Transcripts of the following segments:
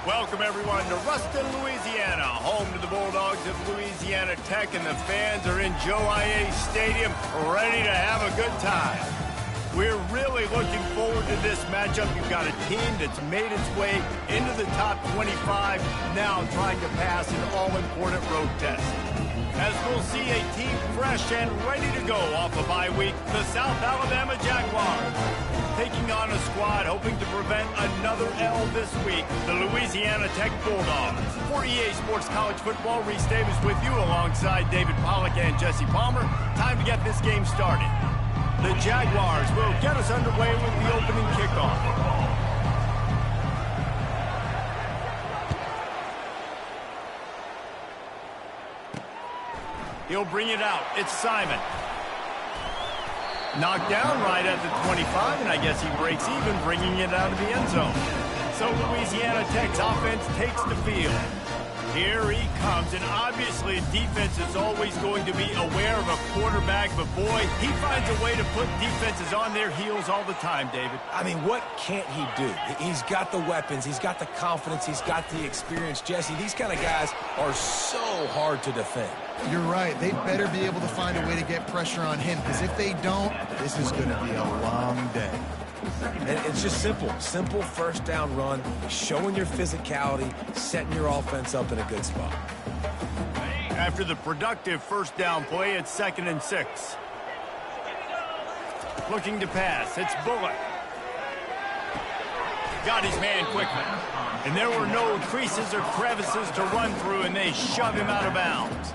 Welcome, everyone, to Ruston, Louisiana, home to the Bulldogs of Louisiana Tech, and the fans are in Joe I.A. Stadium ready to have a good time. We're really looking forward to this matchup. You've got a team that's made its way into the top 25, now trying to pass an all-important road test. As we'll see a team fresh and ready to go off a bye week, the South Alabama Jaguars. Taking on a squad hoping to prevent another L this week, the Louisiana Tech Bulldogs. For EA Sports College Football, Reese Davis with you alongside David Pollack and Jesse Palmer. Time to get this game started. The Jaguars will get us underway with the opening kickoff. He'll bring it out. It's Simon. Knocked down right at the 25, and I guess he breaks even, bringing it out of the end zone. So Louisiana Tech's offense takes the field. Here he comes, and obviously defense is always going to be aware of a quarterback, but boy, he finds a way to put defenses on their heels all the time, David. I mean, what can't he do? He's got the weapons, he's got the confidence, he's got the experience. Jesse, these kind of guys are so hard to defend. You're right. They better be able to find a way to get pressure on him, because if they don't, this is going to be a long day. And it's just simple first down run, showing your physicality, setting your offense up in a good spot. After the productive first down play, it's 2nd and 6. Looking to pass, it's Bullock. Got his man quickly. And there were no creases or crevices to run through, and they shove him out of bounds.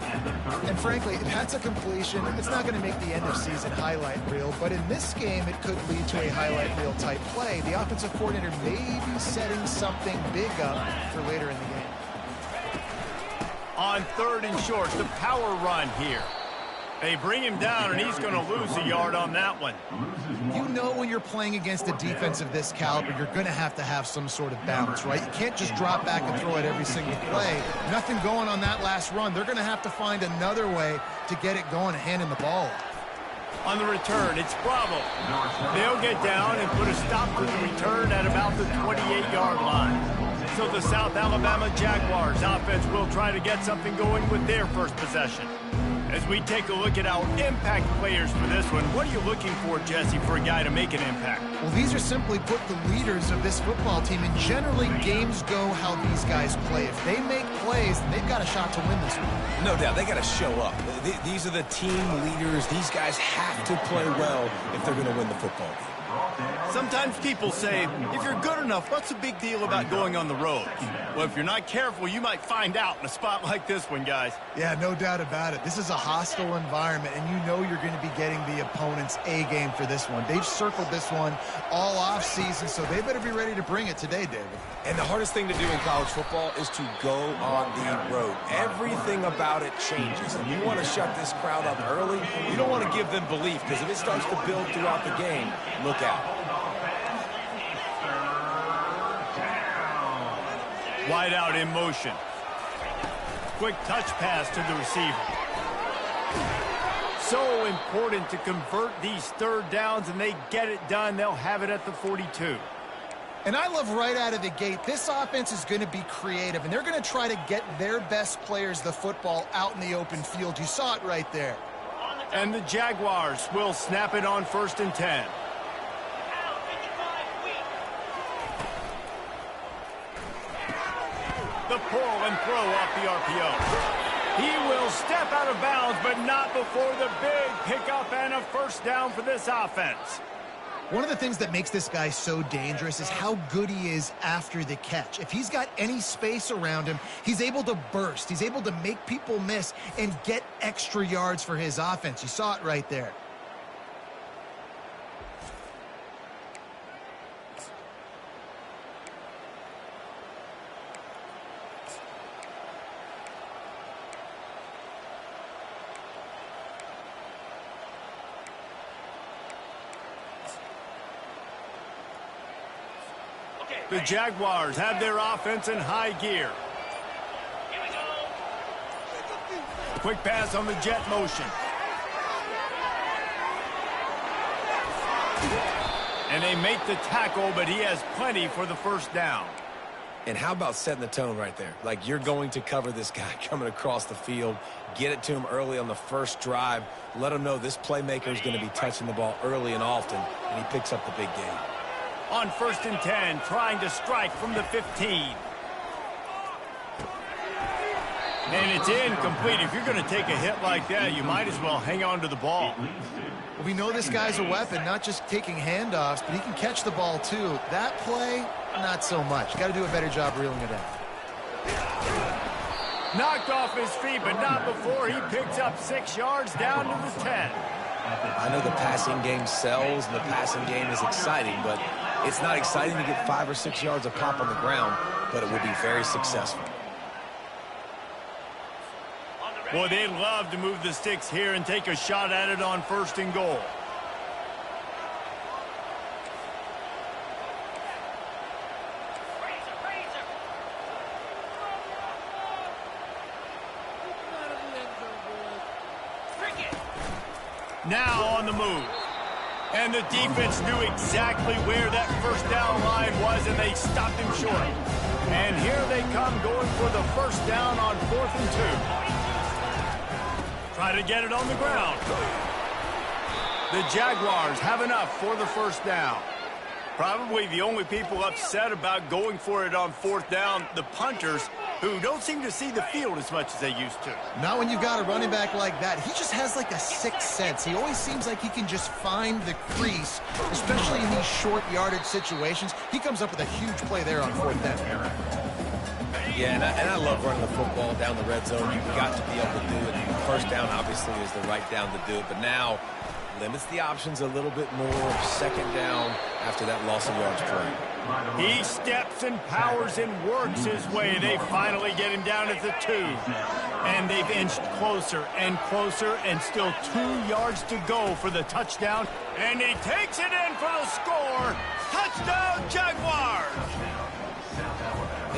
And frankly, that's a completion. It's not going to make the end-of-season highlight reel, but in this game, it could lead to a highlight reel type play. The offensive coordinator may be setting something big up for later in the game. On 3rd and short, the power run here. They bring him down, and he's going to lose a yard on that one. You know when you're playing against a defense of this caliber, you're going to have some sort of balance, right? You can't just drop back and throw it every single play. Nothing going on that last run. They're going to have to find another way to get it going and handing the ball. On the return, it's Bravo. They'll get down and put a stop to the return at about the 28-yard line. So the South Alabama Jaguars offense will try to get something going with their first possession. As we take a look at our impact players for this one, what are you looking for, Jesse, for a guy to make an impact? Well, these are simply put the leaders of this football team, and generally games go how these guys play. If they make plays, they've got a shot to win this one. No doubt, they got to show up. These are the team leaders. These guys have to play well if they're going to win the football game. Sometimes people say, if you're good enough, what's the big deal about going on the road? Well, if you're not careful, you might find out in a spot like this one, guys. Yeah, no doubt about it. This is a hostile environment, and you know you're going to be getting the opponent's A-game for this one. They've circled this one all off-season, so they better be ready to bring it today, David. And the hardest thing to do in college football is to go on the road. Everything about it changes, and you want to shut this crowd up early. You don't want to give them belief, because if it starts to build throughout the game, look out. Wide out in motion. Quick touch pass to the receiver. So important to convert these third downs, and they get it done. They'll have it at the 42. And I love right out of the gate, this offense is going to be creative, and they're going to try to get their best players the football out in the open field. You saw it right there. And the Jaguars will snap it on 1st and 10. The pull and throw off the RPO. He will step out of bounds, but not before the big pickup and a first down for this offense. One of the things that makes this guy so dangerous is how good he is after the catch. If he's got any space around him, he's able to burst. He's able to make people miss and get extra yards for his offense. You saw it right there. The Jaguars have their offense in high gear. Quick pass on the jet motion. And they make the tackle, but he has plenty for the first down. And how about setting the tone right there? Like, you're going to cover this guy coming across the field, get it to him early on the first drive, let him know this playmaker is going to be touching the ball early and often, and he picks up the big gain. On 1st and 10, trying to strike from the 15. And it's incomplete. If you're going to take a hit like that, you might as well hang on to the ball. We know this guy's a weapon, not just taking handoffs, but he can catch the ball too. That play, not so much. Got to do a better job reeling it in. Knocked off his feet, but not before he picks up 6 yards down to the 10. I know the passing game sells and the passing game is exciting, but it's not exciting to get 5 or 6 yards a pop on the ground, but it will be very successful. Boy, they'd love to move the sticks here and take a shot at it on 1st and goal. Now on the move. And the defense knew exactly where that 1st down line was, and they stopped him short. And here they come going for the 1st down on 4th and 2. Try to get it on the ground. The Jaguars have enough for the 1st down. Probably the only people upset about going for it on 4th down, the punters, who don't seem to see the field as much as they used to. Not when you've got a running back like that. He just has like a sixth sense. He always seems like he can just find the crease, especially in these short yardage situations. He comes up with a huge play there on 4th down. Yeah, and I love running the football down the red zone. You've got to be able to do it. 1st down, obviously, is the right down to do it. But now, limits the options a little bit more. 2nd down after that loss of yards play. He steps and powers and works his way. They finally get him down at the 2. And they've inched closer and closer, and still 2 yards to go for the touchdown. And he takes it in for the score. Touchdown, Jaguars!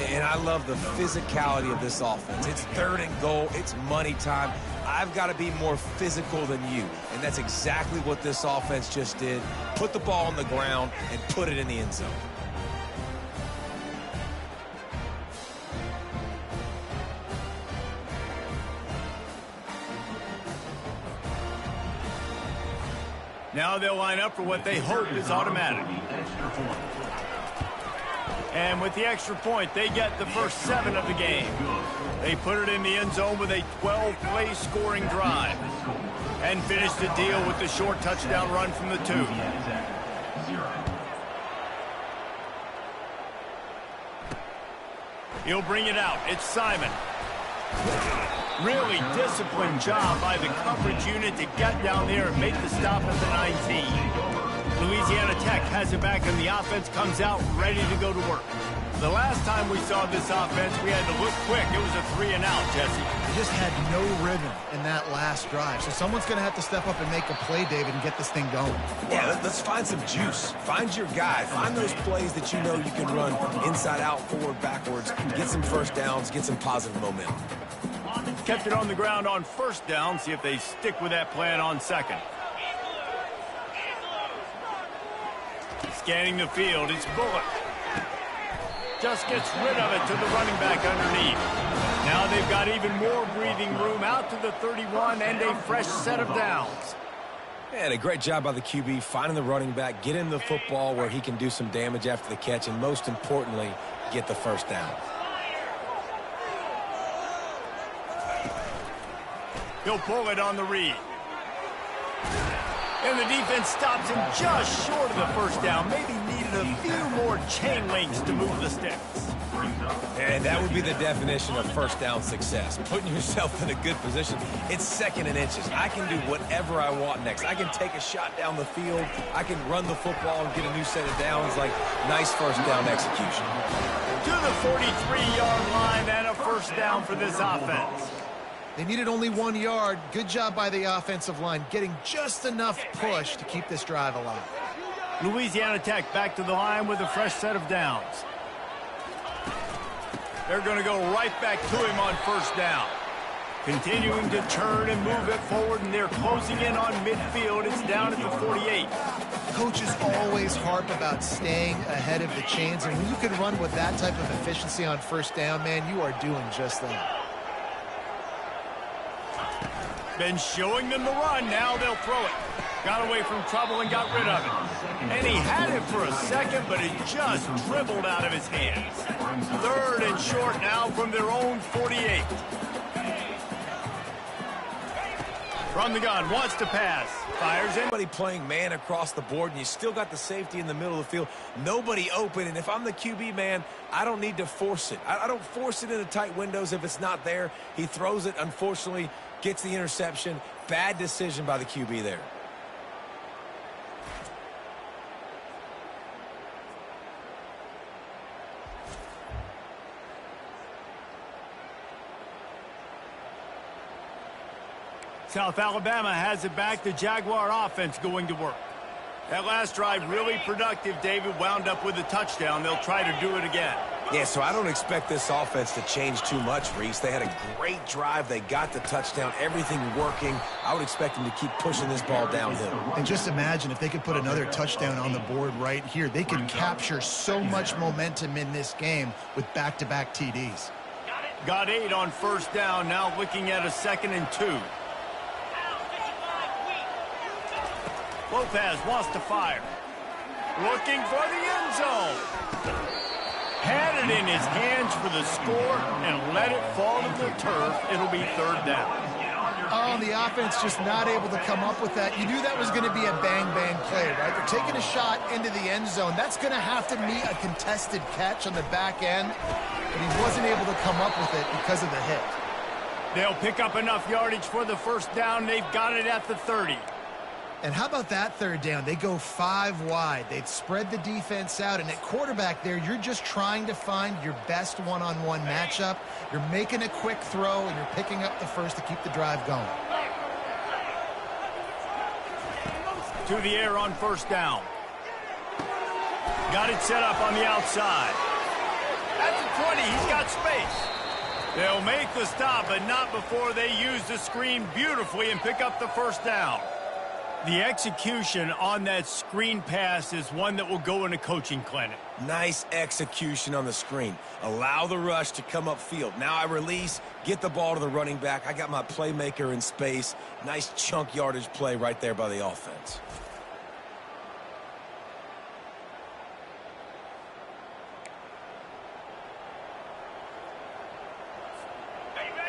And I love the physicality of this offense. It's 3rd and goal. It's money time. I've got to be more physical than you. And that's exactly what this offense just did. Put the ball on the ground and put it in the end zone. Now they'll line up for what they hope is automatic. And with the extra point, they get the first 7 of the game. They put it in the end zone with a 12-play scoring drive. And finish the deal with the short touchdown run from the 2. He'll bring it out. It's Simon. Really disciplined job by the coverage unit to get down there and make the stop at the 19. Louisiana Tech has it back, and the offense comes out ready to go to work. The last time we saw this offense, we had to look quick. It was a 3-and-out, Jesse. They just had no rhythm in that last drive. So someone's going to have to step up and make a play, David, and get this thing going. Yeah, let's find some juice. Find your guy. Find those plays that you know you can run inside out, forward, backwards. Get some 1st downs. Get some positive momentum. Kept it on the ground on 1st down. See if they stick with that plan on 2nd. Scanning the field, it's Bullock. Just gets rid of it to the running back underneath. Now they've got even more breathing room out to the 31 and a fresh set of downs. And a great job by the QB finding the running back, get him the football where he can do some damage after the catch, and most importantly, get the 1st down. He'll pull it on the read. And the defense stops him just short of the 1st down. Maybe needed a few more chain links to move the sticks. And that would be the definition of 1st down success. Putting yourself in a good position. It's 2nd and inches. I can do whatever I want next. I can take a shot down the field. I can run the football and get a new set of downs. Like, nice 1st down execution. To the 43-yard line and a 1st down for this offense. They needed only 1 yard. Good job by the offensive line, getting just enough push to keep this drive alive. Louisiana Tech back to the line with a fresh set of downs. They're going to go right back to him on 1st down. Continuing to turn and move it forward, and they're closing in on midfield. It's down at the 48. coaches always harp about staying ahead of the chains, and when you can run with that type of efficiency on first down, man, you are doing just that. Been showing them the run. Now they'll throw it. Got away from trouble and got rid of it. And he had it for a second, but it just dribbled out of his hands. 3rd and short now from their own 48. From the gun, wants to pass. Fires in. Nobody playing man across the board, and you still got the safety in the middle of the field. Nobody open, and if I'm the QB, man, I don't need to force it. I don't force it into tight windows if it's not there. He throws it, unfortunately, gets the interception. Bad decision by the QB there. South Alabama has it back. The Jaguar offense going to work. That last drive really productive. David wound up with a touchdown. They'll try to do it again. Yeah, so I don't expect this offense to change too much, Reese. They had a great drive. They got the touchdown. Everything working. I would expect them to keep pushing this ball downhill. And just imagine if they could put another touchdown on the board right here. They could capture so much momentum in this game with back-to-back TDs. Got 8 on first down. Now looking at a 2nd and 2. Lopez wants to fire. Looking for the end zone. Had it in his hands for the score and let it fall to the turf. It'll be 3rd down. Oh, the offense just not able to come up with that. You knew that was going to be a bang-bang play, right? They're taking a shot into the end zone. That's going to have to meet a contested catch on the back end, but he wasn't able to come up with it because of the hit. They'll pick up enough yardage for the first down. They've got it at the 30. And how about that 3rd down? They go 5 wide. They've spread the defense out. And at quarterback there, you're just trying to find your best one-on-one matchup. You're making a quick throw, and you're picking up the first to keep the drive going. To the air on first down. Got it set up on the outside. At the 20, he's got space. They'll make the stop, but not before they use the screen beautifully and pick up the first down. The execution on that screen pass is one that will go in a coaching clinic. Nice execution on the screen. Allow the rush to come upfield. Now I release, get the ball to the running back. I got my playmaker in space. Nice chunk yardage play right there by the offense.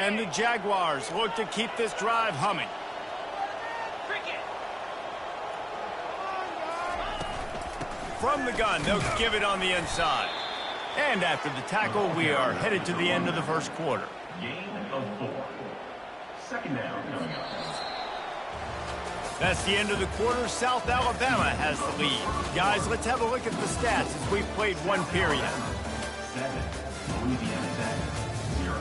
And the Jaguars look to keep this drive humming. From the gun, they'll give it on the inside. And after the tackle, we are headed to the end of the first quarter. Gain of 4. 2nd down coming up. That's the end of the quarter. South Alabama has the lead. Guys, let's have a look at the stats as we've played 1 period. 7. Louisiana Tech. 0.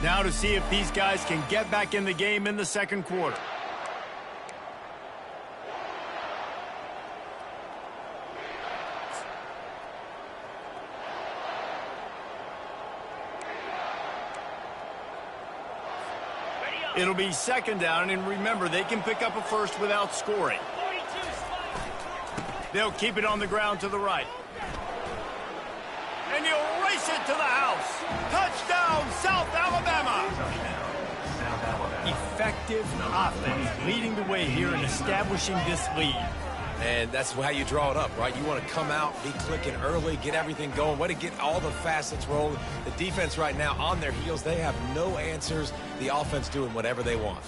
Now to see if these guys can get back in the game in the second quarter. It'll be 2nd down, and remember, they can pick up a first without scoring. They'll keep it on the ground to the right. And he'll race it to the house. Touchdown, South Alabama. Effective offense leading the way here in establishing this lead. And that's how you draw it up, right? You want to come out, be clicking early, get everything going, way to get all the facets rolling. The defense right now on their heels, they have no answers. The offense doing whatever they want.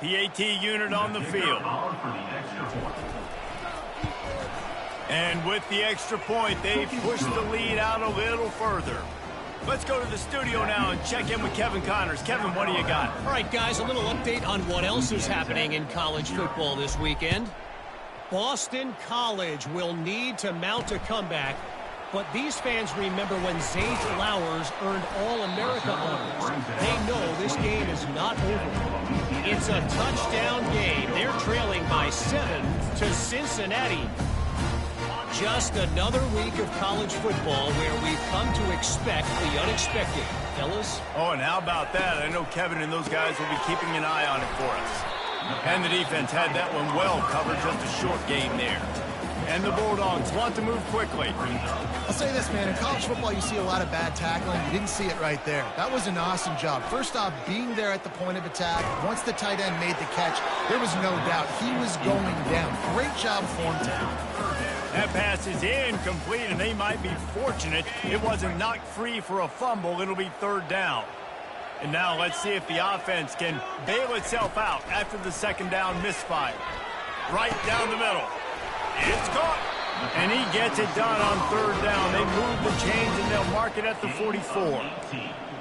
PAT unit on the field. And with the extra point, they push the lead out a little further. Let's go to the studio now and check in with Kevin Connors. Kevin, what do you got? All right, guys, a little update on what else is happening in college football this weekend. Boston College will need to mount a comeback, but these fans remember when Zay Flowers earned All-America honors. They know this game is not over. It's a touchdown game. They're trailing by 7 to Cincinnati. just another week of college football where we've come to expect the unexpected. Fellas? Oh, and how about that? I know Kevin and those guys will be keeping an eye on it for us. And the defense had that one well covered, just a short game there. And the Bulldogs want to move quickly. I'll say this, man. In college football, you see a lot of bad tackling. You didn't see it right there. That was an awesome job. First off, being there at the point of attack. Once the tight end made the catch, there was no doubt he was going down. Great job for him, Tim. That pass is incomplete, and they might be fortunate it wasn't knocked free for a fumble. It'll be third down. And now let's see if the offense can bail itself out after the second down misfire. Right down the middle. It's caught. And he gets it done on third down. They move the chains, and they'll mark it at the 44.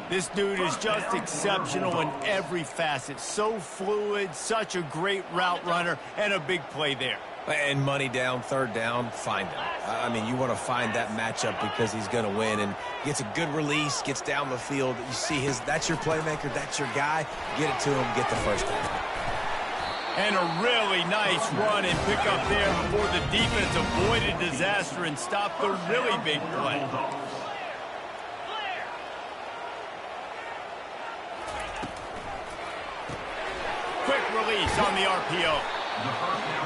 This dude is just exceptional in every facet. So fluid, such a great route runner, and a big play there. And money down, third down, find him. I mean, you want to find that matchup because he's going to win and gets a good release, gets down the field. You see that's your playmaker, that's your guy. Get it to him, get the first down. And a really nice run and pick up there before the defense avoided disaster and stopped the really big play. Quick release on the RPO.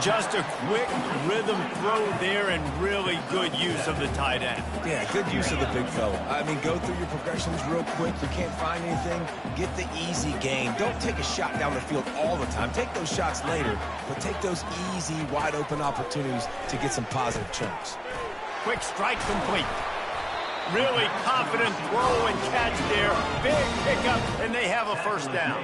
Just a quick rhythm throw there and really good use of the tight end. Yeah, good use of the big fella. I mean, go through your progressions real quick. You can't find anything, get the easy gain. Don't take a shot down the field all the time. Take those shots later, but take those easy, wide-open opportunities to get some positive chunks. Quick strike complete. Really confident throw and catch there. Big pickup, and they have a first down.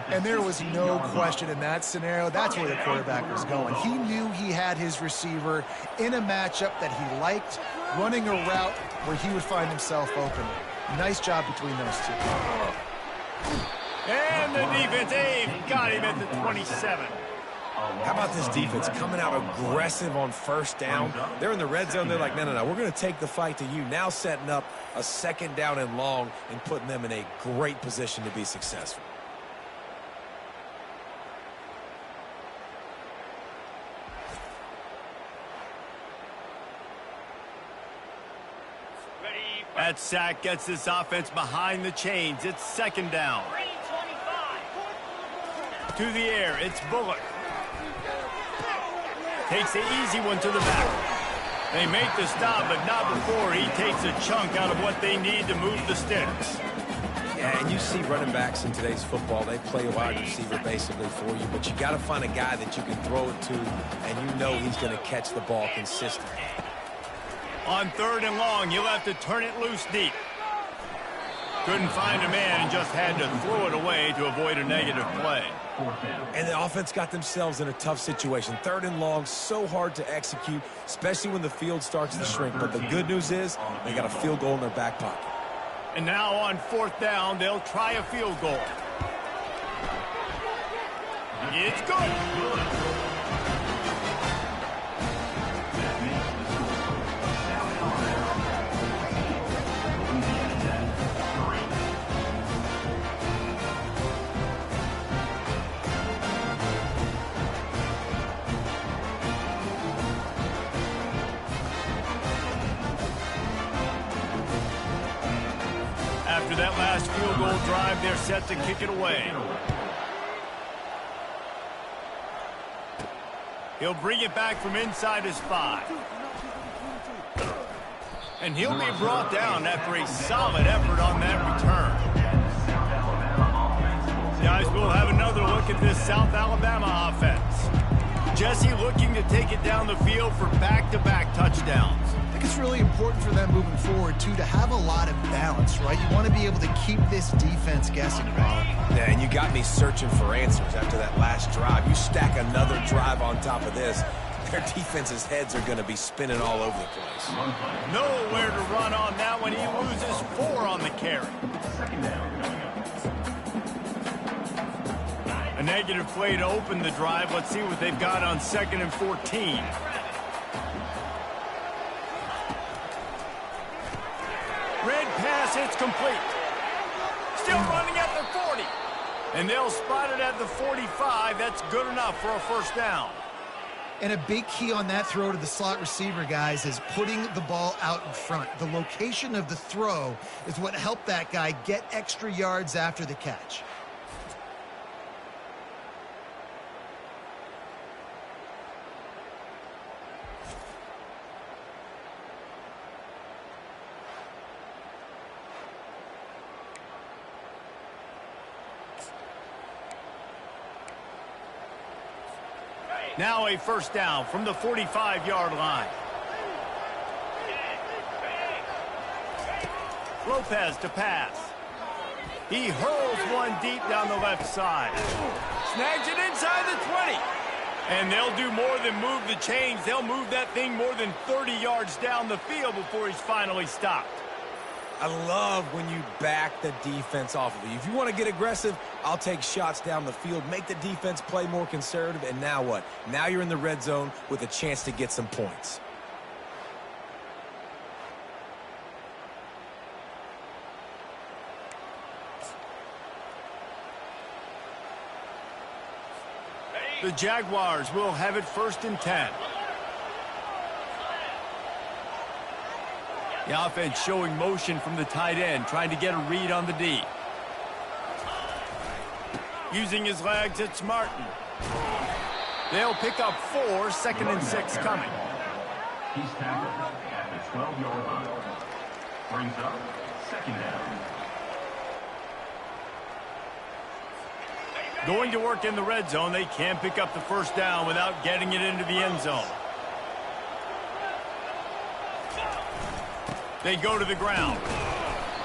And there was no question in that scenario. That's where the quarterback was going. He knew he had his receiver in a matchup that he liked, running a route where he would find himself open. Nice job between those two. And the defense got him at the 27. How about this defense coming out aggressive on first down? They're in the red zone. They're like, no, we're going to take the fight to you. Now setting up a second down and long and putting them in a great position to be successful. That sack gets this offense behind the chains. It's second down. To the air, it's Bullock. Takes the easy one to the back. They make the stop, but not before he takes a chunk out of what they need to move the sticks. Yeah, and you see running backs in today's football, they play a wide receiver basically for you, but you got to find a guy that you can throw it to, and you know he's going to catch the ball consistently. On third and long, you'll have to turn it loose deep. Couldn't find a man and just had to throw it away to avoid a negative play. And the offense got themselves in a tough situation. Third and long, so hard to execute, especially when the field starts to shrink. But the good news is they got a field goal in their back pocket. And now on fourth down, they'll try a field goal. It's good. After that last field goal drive, they're set to kick it away. He'll bring it back from inside his 5. And he'll be brought down after a solid effort on that return. Guys, we'll have another look at this South Alabama offense. Jesse looking to take it down the field for back-to-back touchdowns. I think it's really important for them moving forward, too, to have a lot of balance, right? You want to be able to keep this defense guessing, Paul. Yeah, and you got me searching for answers after that last drive. You stack another drive on top of this, their defense's heads are going to be spinning all over the place. Nowhere to run on that one. He loses 4 on the carry. A negative play to open the drive. Let's see what they've got on 2nd and 14. Red pass, it's complete. Still running at the 40. And they'll spot it at the 45. That's good enough for a first down. And a big key on that throw to the slot receiver, guys, is putting the ball out in front. The location of the throw is what helped that guy get extra yards after the catch. Now a first down from the 45-yard line. Lopez to pass. He hurls one deep down the left side. Snags it inside the 20. And they'll do more than move the chains. They'll move that thing more than 30 yards down the field before he's finally stopped. I love when you back the defense off of you. If you want to get aggressive, I'll take shots down the field, make the defense play more conservative, and now what? Now you're in the red zone with a chance to get some points. The Jaguars will have it 1st and 10. The offense showing motion from the tight end, trying to get a read on the D. Using his legs, it's Martin. They'll pick up 4, 2nd and 6 coming. He's tackled at the 12-yard line. Brings up 2nd down. Going to work in the red zone, they can't pick up the first down without getting it into the end zone. They go to the ground.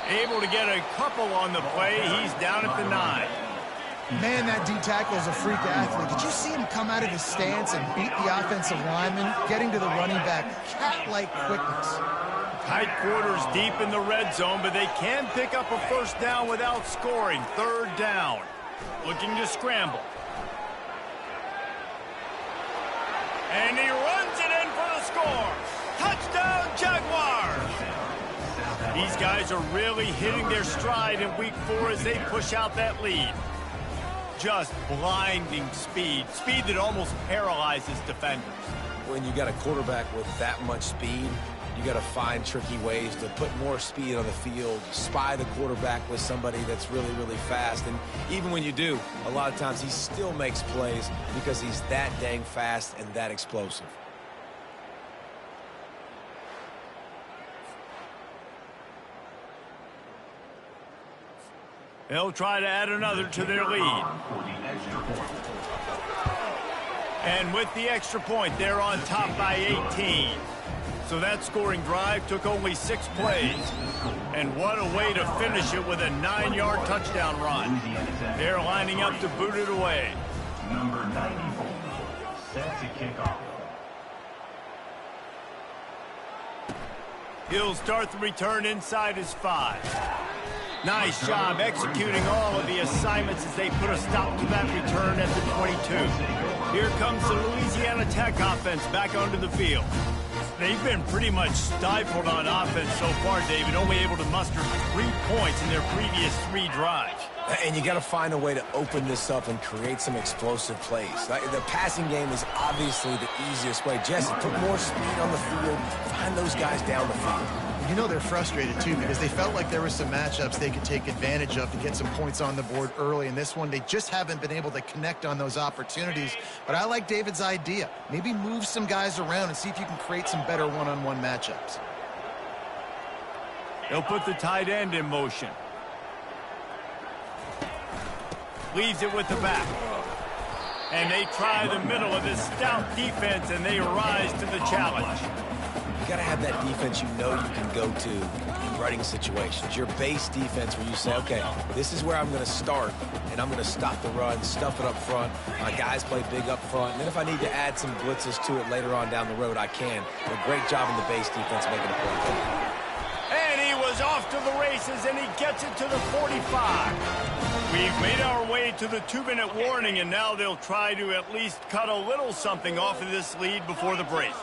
Able to get a couple on the play. He's down at the 9. Man, that D tackle is a freak athlete. Did you see him come out of his stance and beat the offensive lineman, getting to the running back? Cat-like quickness. Tight quarters deep in the red zone, but they can pick up a first down without scoring. 3rd down. Looking to scramble. And he runs it in for the score. Touchdown, Jaguars! These guys are really hitting their stride in week 4 as they push out that lead. Just blinding speed. Speed that almost paralyzes defenders. When you got a quarterback with that much speed, you got to find tricky ways to put more speed on the field, spy the quarterback with somebody that's really, really fast. And even when you do, a lot of times he still makes plays because he's that dang fast and that explosive. They'll try to add another to their lead. And with the extra point, they're on top by 18. So that scoring drive took only 6 plays. And what a way to finish it with a 9-yard touchdown run. They're lining up to boot it away. Number 94, set to kick off. He'll start the return inside his 5. Nice job executing all of the assignments as they put a stop to that return at the 22. Here comes the Louisiana Tech offense back onto the field. They've been pretty much stifled on offense so far, David, only able to muster 3 points in their previous 3 drives. And you got to find a way to open this up and create some explosive plays. The passing game is obviously the easiest way. Jesse, put more speed on the field, find those guys down the field. You know they're frustrated, too, because they felt like there were some matchups they could take advantage of to get some points on the board early. In this one, they just haven't been able to connect on those opportunities. But I like David's idea. Maybe move some guys around and see if you can create some better one-on-one matchups. They'll put the tight end in motion. Leaves it with the back. And they try the middle of this stout defense, and they rise to the challenge. You got to have that defense you know you can go to in running situations. Your base defense where you say, okay, this is where I'm going to start, and I'm going to stop the run, stuff it up front. My guys play big up front. And then if I need to add some blitzes to it later on down the road, I can. But great job in the base defense making a play. And he was off to the races, and he gets it to the 45. We've made our way to the 2-minute warning, and now they'll try to at least cut a little something off of this lead before the break.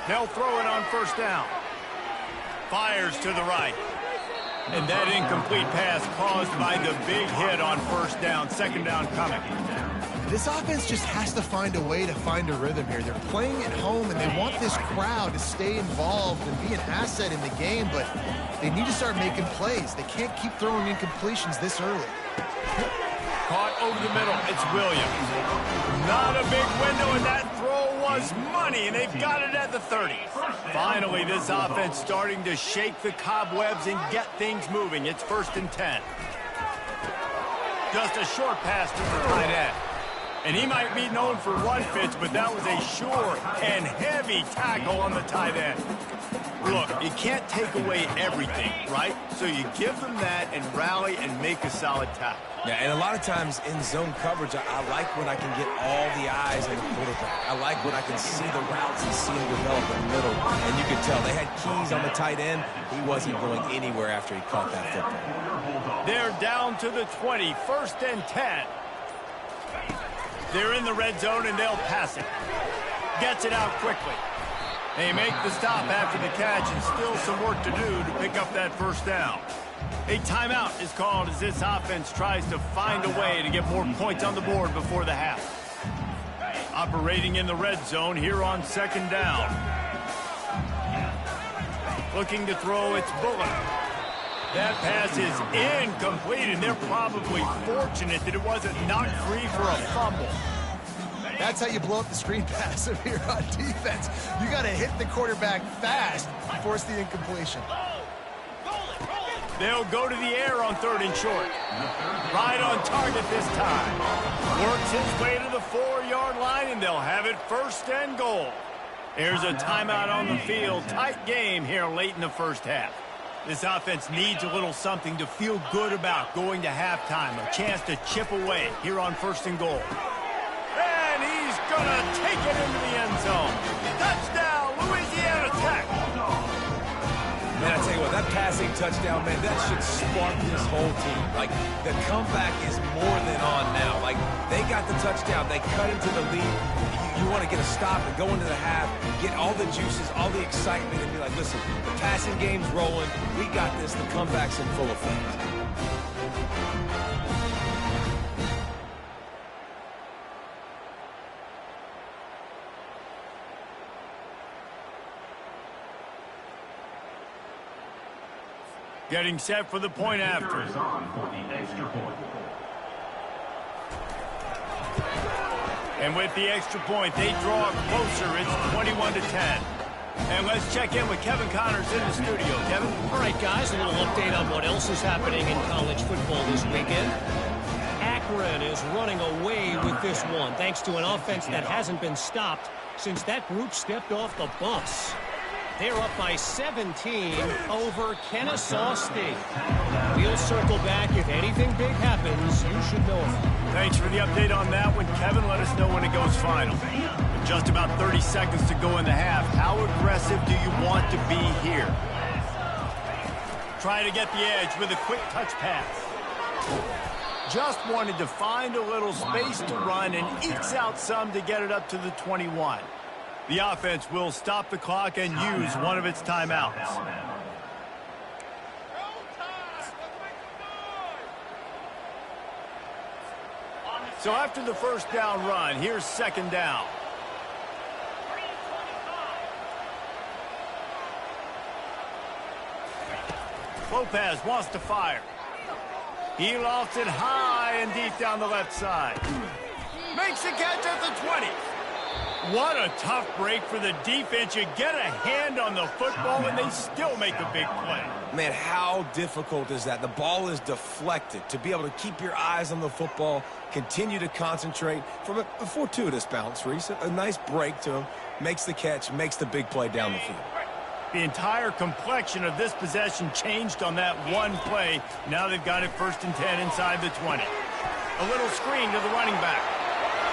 They'll throw it on first down. Fires to the right. And that incomplete pass caused by the big hit on first down, second down coming. This offense just has to find a way to find a rhythm here. They're playing at home, and they want this crowd to stay involved and be an asset in the game, but they need to start making plays. They can't keep throwing incompletions this early. Caught over the middle. It's Williams. Not a big window, and that throw was money, and they've got it at the 30. Finally, this offense starting to shake the cobwebs and get things moving. It's 1st and 10. Just a short pass to the tight end. And he might be known for run fits, but that was a sure and heavy tackle on the tight end. Look, you can't take away everything, right? So you give them that and rally and make a solid tackle. Yeah, and a lot of times in zone coverage, I like when I can get all the eyes on the quarterback. I like when I can see the routes and see him develop in the middle. And you can tell they had keys on the tight end. He wasn't going anywhere after he caught that football. They're down to the 20, 1st and 10. They're in the red zone, and they'll pass it. Gets it out quickly. They make the stop after the catch, and still some work to do to pick up that first down. A timeout is called as this offense tries to find a way to get more points on the board before the half. Operating in the red zone here on 2nd down. Looking to throw, it's Bullock. That pass is incomplete, and they're probably fortunate that it wasn't knocked free for a fumble. That's how you blow up the screen pass if you're on defense. You got to hit the quarterback fast, force the incompletion. They'll go to the air on 3rd and short. Right on target this time. Works his way to the 4-yard line, and they'll have it 1st and goal. There's a timeout on the field. Tight game here late in the first half. This offense needs a little something to feel good about going to halftime. A chance to chip away here on 1st and goal. And he's going to take it into the end zone. Touchdown, Louisiana Tech. Man, I tell you what, that passing touchdown, man, that should spark this whole team. Like, the comeback is more than on now. Like, they got the touchdown. They cut into the lead. You want to get a stop and go into the half, get all the juices, all the excitement, and be like, listen, the passing game's rolling. We got this. The comeback's in full effect. Getting set for the point after. Is on for the extra point. And with the extra point, they draw closer. It's 21-10. And let's check in with Kevin Connors in the studio. Kevin? All right, guys, a little update on what else is happening in college football this weekend. Akron is running away with this one, thanks to an offense that hasn't been stopped since that group stepped off the bus. They're up by 17 over Kennesaw State. We'll circle back. If anything big happens, you should know it. Thanks for the update on that one, Kevin. Let us know when it goes final. With just about 30 seconds to go in the half, how aggressive do you want to be here? Try to get the edge with a quick touch pass. Just wanted to find a little space to run and ekes out some to get it up to the 21. The offense will stop the clock and use one of its timeouts. So after the first down run, here's 2nd down. Lopez wants to fire. He lofts it high and deep down the left side. Makes the catch at the 20. What a tough break for the defense. You get a hand on the football, and they still make a big play. Man, how difficult is that? The ball is deflected. To be able to keep your eyes on the football, continue to concentrate from a fortuitous bounce, Reese. A nice break to him, makes the catch, makes the big play down the field. The entire complexion of this possession changed on that one play. Now they've got it 1st and 10 inside the 20. A little screen to the running back.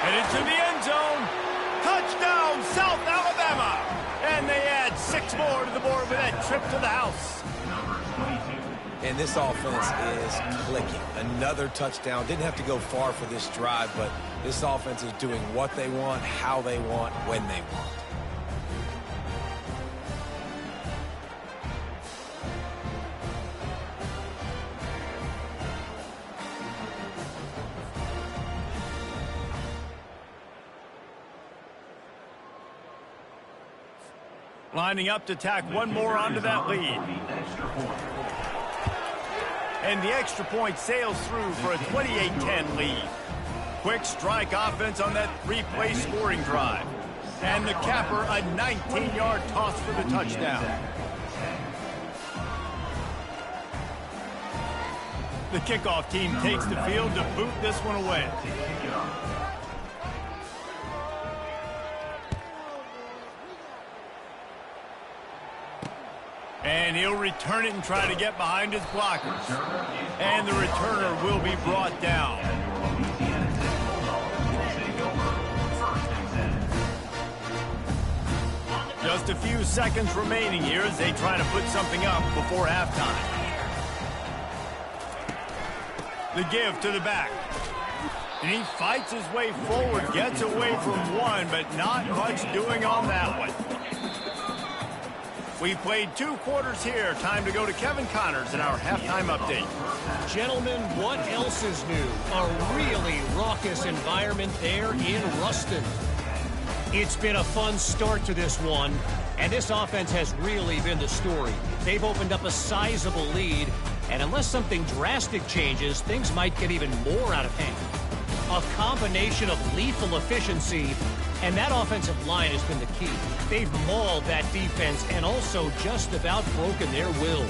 And into the end zone. Touchdown, South Alabama! And they add 6 more to the board with that trip to the house. And this offense is clicking. Another touchdown. Didn't have to go far for this drive, but this offense is doing what they want, how they want, when they want. Lining up to tack one more onto that lead. And the extra point sails through for a 28-10 lead. Quick strike offense on that three-play scoring drive. And the capper, a 19-yard toss for the touchdown. The kickoff team takes the field to boot this one away. And he'll return it and try to get behind his blockers. And the returner will be brought down. Just a few seconds remaining here as they try to put something up before halftime. The give to the back. And he fights his way forward, gets away from one, but not much doing on that one. We played 2 quarters here. Time to go to Kevin Connors in our halftime update. Gentlemen, what else is new? A really raucous environment there in Ruston. It's been a fun start to this one, and this offense has really been the story. They've opened up a sizable lead, and unless something drastic changes, things might get even more out of hand. A combination of lethal efficiency, and that offensive line has been the key. They've mauled that defense and also just about broken their will.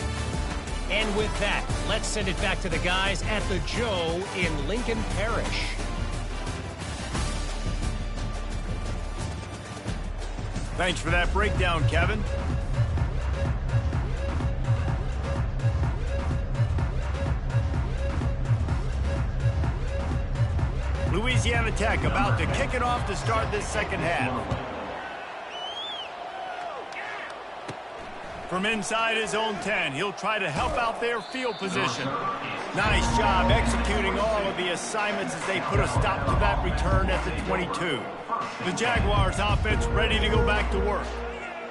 And with that, let's send it back to the guys at the Joe in Lincoln Parish. Thanks for that breakdown, Kevin. Louisiana Tech about to kick it off to start this second half. From inside his own 10, he'll try to help out their field position. Nice job executing all of the assignments as they put a stop to that return at the 22. The Jaguars offense ready to go back to work.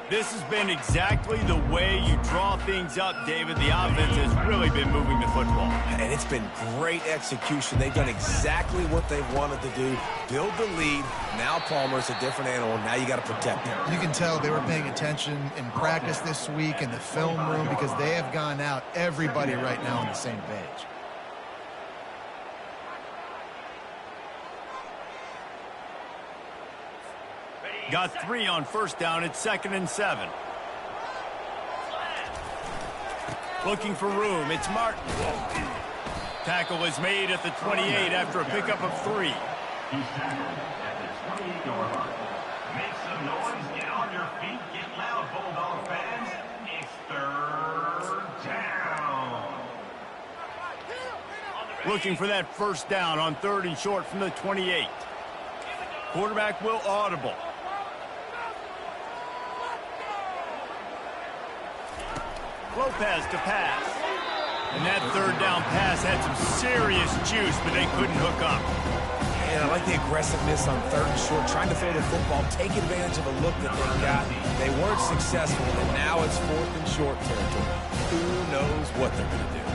This has been exactly the way you draw things up, David. The offense has really been moving the football. And it's been great execution. They've done exactly what they've wanted to do. Build the lead. Now Palmer's a different animal. Now you got to protect him. You can tell they were paying attention in practice this week in the film room because they have gone out, everybody right now on the same page. Got 3 on first down. It's 2nd and 7. Looking for room. It's Martin. Tackle is made at the 28 after a pickup of 3. He's tackled at the 28-yard line. Make some noise. Get on your feet. Get loud, Bulldog fans. It's 3rd down. Looking for that first down on 3rd and short from the 28. Quarterback will audible. Lopez to pass. And that 3rd down pass had some serious juice, but they couldn't hook up. And I like the aggressiveness on 3rd and short, trying to throw the football, take advantage of a look that they got. They weren't successful, and now it's 4th and short territory. Who knows what they're going to do?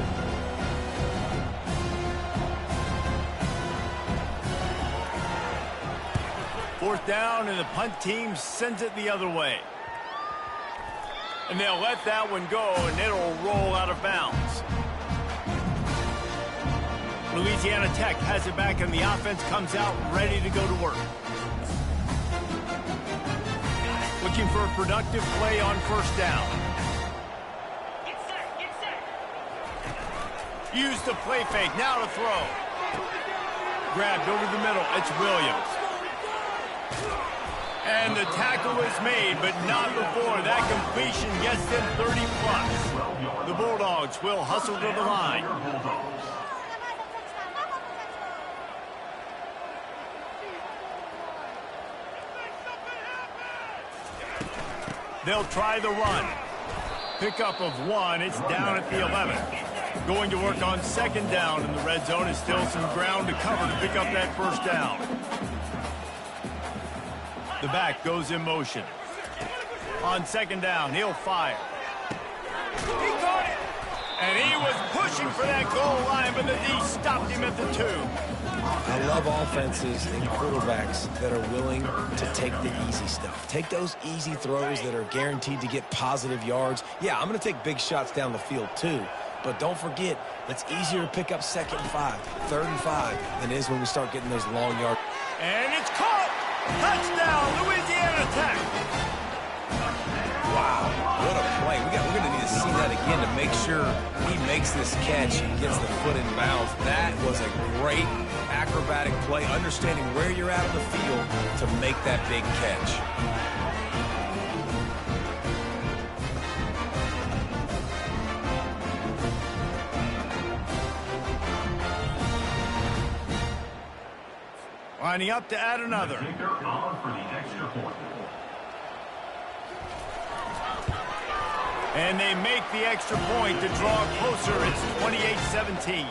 Fourth down, and the punt team sends it the other way. And they'll let that one go, and it'll roll out of bounds. Louisiana Tech has it back, and the offense comes out ready to go to work. Looking for a productive play on first down. Use the play fake, now to throw. Grabbed over the middle, it's Williams. And the tackle is made, but not before that completion gets them 30+. The Bulldogs will hustle to the line. They'll try the run. Pickup of 1, it's down at the 11. Going to work on 2nd down in the red zone. Is still some ground to cover to pick up that first down. The back goes in motion. On 2nd down, he'll fire. And he was pushing for that goal line, but the D stopped him at the 2. I love offenses and quarterbacks that are willing to take the easy stuff. Take those easy throws that are guaranteed to get positive yards. Yeah, I'm going to take big shots down the field too. But don't forget, it's easier to pick up 2nd and 5, 3rd and 5 than it is when we start getting those long yards. And it's caught! Touchdown, Louisiana Tech! Wow, what a play. We're going to need to see that again to make sure he makes this catch and gets the foot in bounds. That was a great acrobatic play, understanding where you're at on the field to make that big catch. Lining up to add another. Kicker on for the extra point. And they make the extra point to draw closer. It's 28-17.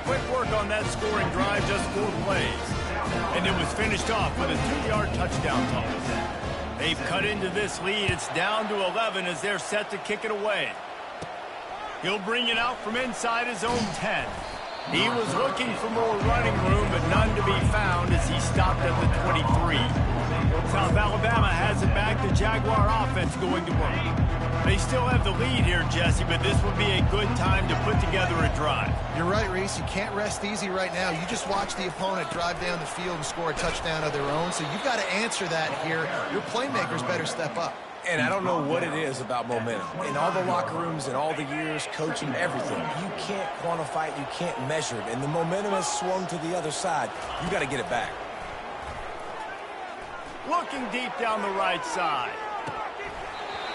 Quick work on that scoring drive, just 4 plays. And it was finished off with a 2-yard touchdown toss. They've cut into this lead. It's down to 11 as they're set to kick it away. He'll bring it out from inside his own 10. He was looking for more running room, but none to be found as he stopped at the 23. South Alabama has it back. The Jaguar offense going to work. They still have the lead here, Jesse, but this would be a good time to put together a drive. You're right, Reese. You can't rest easy right now. You just watch the opponent drive down the field and score a touchdown of their own, so you've got to answer that here. Your playmakers better step up. And I don't know what it is about momentum. In all the locker rooms and all the years, coaching, everything, you can't quantify it, you can't measure it. And the momentum has swung to the other side. You got to get it back. Looking deep down the right side.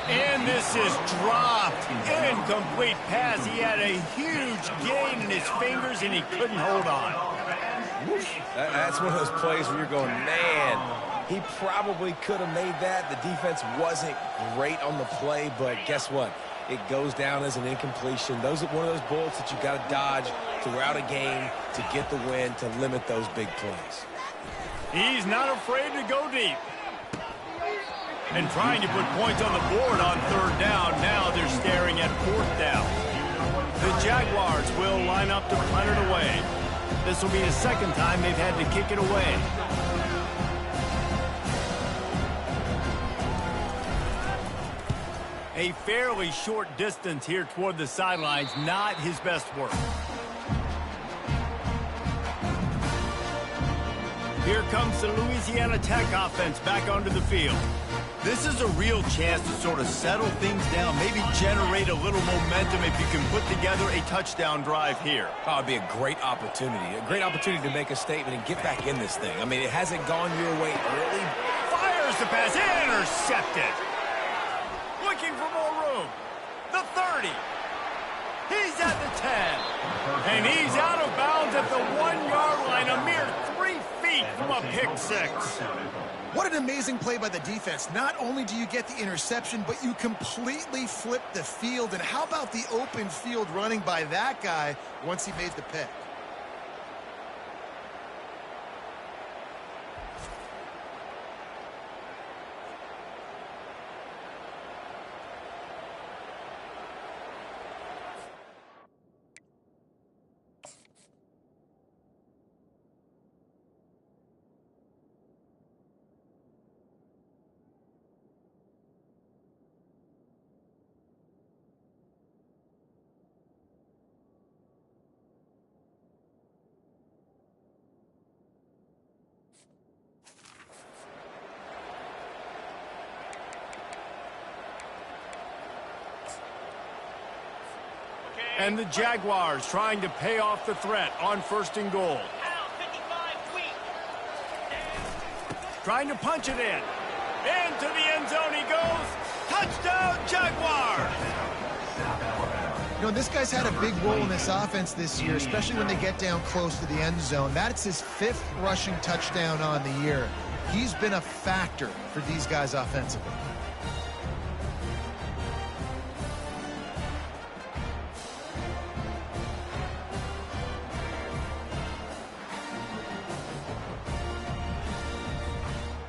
And this is dropped. Incomplete pass. He had a huge gain in his fingers, and he couldn't hold on. That's one of those plays where you're going, man, he probably could have made that. The defense wasn't great on the play, but guess what? It goes down as an incompletion. Those are one of those bullets that you got to dodge throughout a game to get the win, to limit those big plays. He's not afraid to go deep. And trying to put points on the board on 3rd down. Now they're staring at 4th down. The Jaguars will line up to punt it away. This will be the 2nd time they've had to kick it away. A fairly short distance here toward the sidelines, not his best work. Here comes the Louisiana Tech offense back onto the field. This is a real chance to sort of settle things down, maybe generate a little momentum if you can put together a touchdown drive here. Oh, it'd be a great opportunity to make a statement and get back in this thing. I mean, it hasn't gone your way early. Fires the pass, intercepted. Looking for more room. The 30. He's at the 10. And he's out of bounds at the 1-yard line, a mere 3 feet from a pick 6. What an amazing play by the defense. Not only do you get the interception, but you completely flip the field. And how about the open field running by that guy once he made the pick? And the Jaguars trying to pay off the threat on 1st and goal. Trying to punch it in. Into the end zone he goes. Touchdown, Jaguars! You know, this guy's had a big role in this offense this year, especially when they get down close to the end zone. That's his 5th rushing touchdown on the year. He's been a factor for these guys offensively.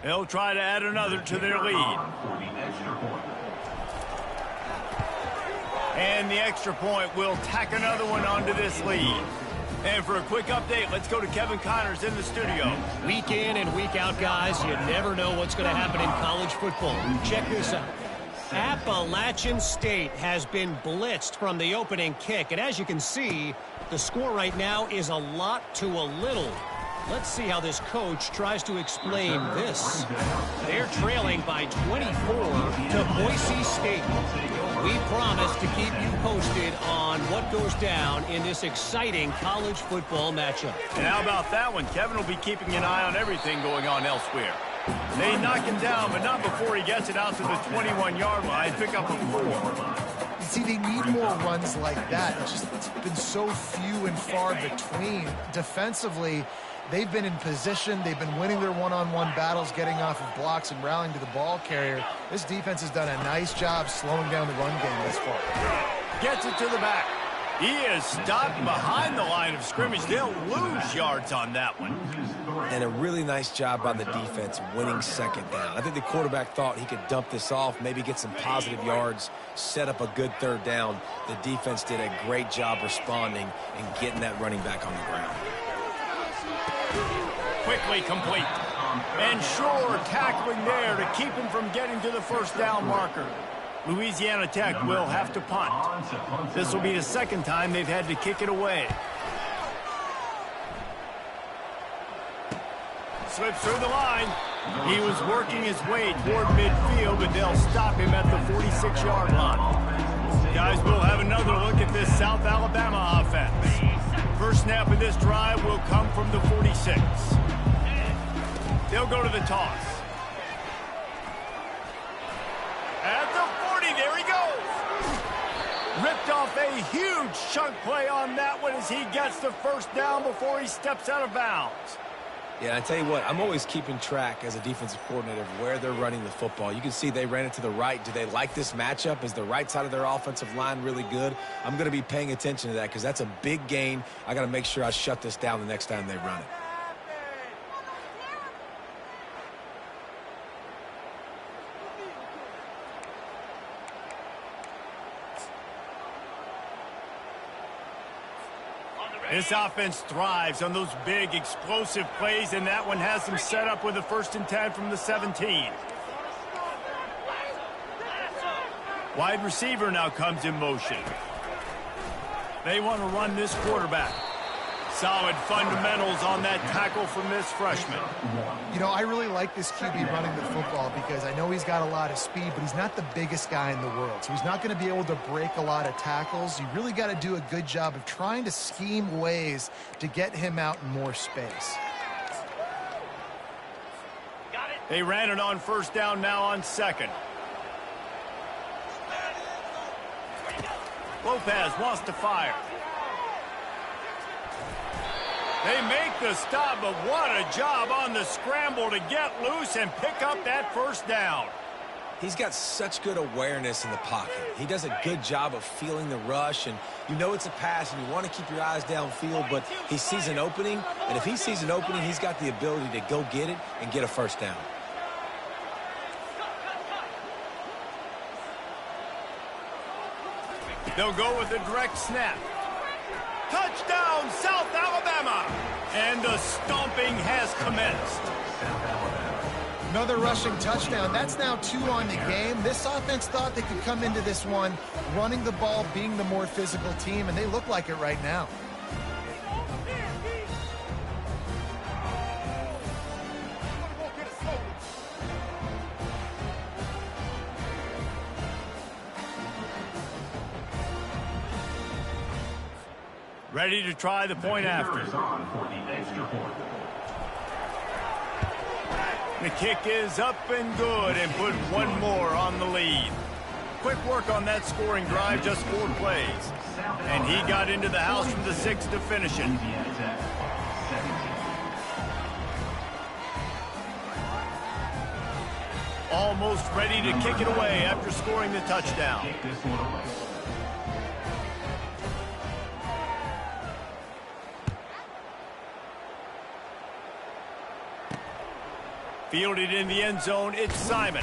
They'll try to add another to their lead. And the extra point will tack another one onto this lead. And for a quick update, let's go to Kevin Connors in the studio. Week in and week out, guys, you never know what's going to happen in college football. Check this out. Appalachian State has been blitzed from the opening kick. And as you can see, the score right now is a lot to a little. Let's see how this coach tries to explain this. They're trailing by 24 to Boise State. We promise to keep you posted on what goes down in this exciting college football matchup. And how about that one? Kevin will be keeping an eye on everything going on elsewhere. They knock him down, but not before he gets it out to the 21-yard line. Pick up a 4. See, they need more runs like that. It's been so few and far between. Defensively, they've been in position. They've been winning their one-on-one battles, getting off of blocks and rallying to the ball carrier. This defense has done a nice job slowing down the run game this far. Gets it to the back. He is stopped behind the line of scrimmage. They'll lose yards on that one. And a really nice job by the defense winning second down. I think the quarterback thought he could dump this off, maybe get some positive yards, set up a good third down. The defense did a great job responding and getting that running back on the ground. Quickly complete. And sure, tackling there to keep him from getting to the first down marker. Louisiana Tech will have to punt. This will be the second time they've had to kick it away. Slips through the line. He was working his way toward midfield, but they'll stop him at the 46-yard line. Guys, we'll have another look at this South Alabama offense. First snap of this drive will come from the 46. They'll go to the toss. At the 40, there he goes. Ripped off a huge chunk play on that one as he gets the first down before he steps out of bounds. Yeah, I tell you what, I'm always keeping track as a defensive coordinator of where they're running the football. You can see they ran it to the right. Do they like this matchup? Is the right side of their offensive line really good? I'm going to be paying attention to that because that's a big gain. I got to make sure I shut this down the next time they run it. This offense thrives on those big, explosive plays, and that one has them set up with a 1st and 10 from the 17. Wide receiver now comes in motion. They want to run this quarterback. Solid fundamentals on that tackle from this freshman. You know, I really like this QB running the football because I know he's got a lot of speed, but he's not the biggest guy in the world. So he's not going to be able to break a lot of tackles. You really got to do a good job of trying to scheme ways to get him out in more space. They ran it on first down, now on second. Lopez wants to fire. They make the stop, but what a job on the scramble to get loose and pick up that first down. He's got such good awareness in the pocket. He does a good job of feeling the rush, and you know it's a pass, and you want to keep your eyes downfield, but he sees an opening, and if he sees an opening, he's got the ability to go get it and get a first down. They'll go with a direct snap. Touchdown, South Alabama! And the stomping has commenced. Another rushing touchdown. That's now 2 on the game. This offense thought they could come into this one running the ball, being the more physical team, and they look like it right now. Ready to try the point after. The kick is up and good and put one more on the lead. Quick work on that scoring drive, just 4 plays. And he got into the house from the 6 to finish it. Almost ready to kick it away after scoring the touchdown. Fielded in the end zone, it's Simon.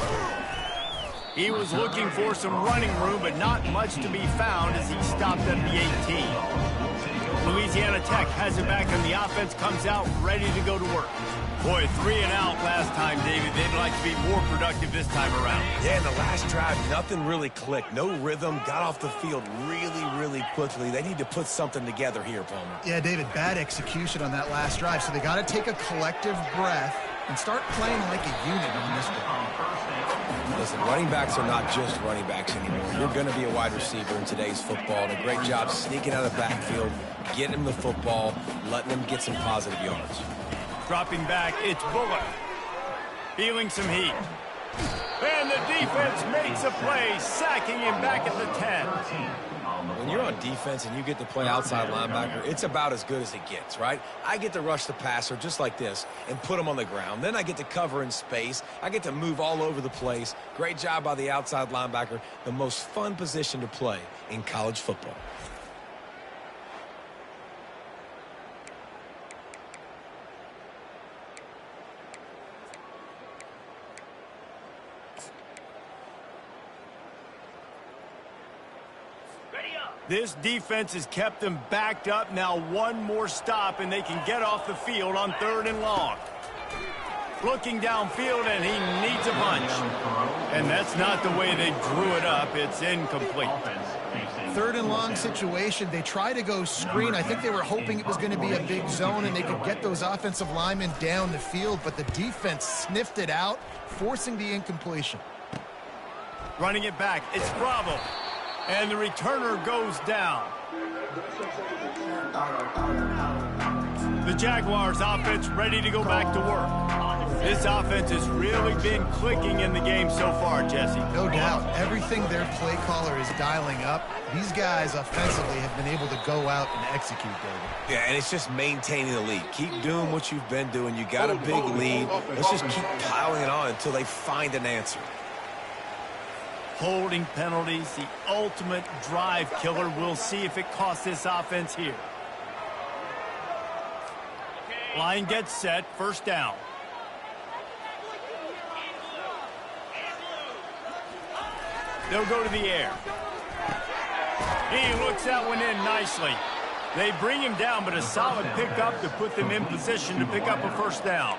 He was looking for some running room, but not much to be found as he stopped at the 18. Louisiana Tech has it back, and the offense comes out ready to go to work. Boy, 3 and out last time, David. They'd like to be more productive this time around. Yeah, in the last drive, nothing really clicked. No rhythm, got off the field really quickly. They need to put something together here, Palmer. Yeah, David, bad execution on that last drive, so they got to take a collective breath and start playing like a unit on this one. Listen, running backs are not just running backs anymore. You're going to be a wide receiver in today's football, and a great job sneaking out of the backfield, getting them the football, letting them get some positive yards. Dropping back, it's Bullock. Feeling some heat. And the defense makes a play, sacking him back at the 10. When you're on defense and you get to play outside linebacker, it's about as good as it gets, right? I get to rush the passer just like this and put him on the ground. Then I get to cover in space. I get to move all over the place. Great job by the outside linebacker. The most fun position to play in college football. This defense has kept them backed up. Now one more stop, and they can get off the field on 3rd and long. Looking downfield, and he needs a punch. And that's not the way they drew it up. It's incomplete. 3rd and long situation. They try to go screen. I think they were hoping it was going to be a big zone and they could get those offensive linemen down the field, but the defense sniffed it out, forcing the incompletion. Running it back, it's Bravo. And the returner goes down. The Jaguars offense ready to go back to work. This offense has really been clicking in the game so far, Jesse. No doubt. Everything their play caller is dialing up, these guys offensively have been able to go out and execute, David. Yeah, and it's just maintaining the lead. Keep doing what you've been doing. You got a big lead. Let's just keep piling it on until they find an answer. Holding penalties, the ultimate drive killer. We'll see if it costs this offense here. Line gets set, 1st down. They'll go to the air. He looks that one in nicely. They bring him down, but a solid pickup to put them in position to pick up a 1st down.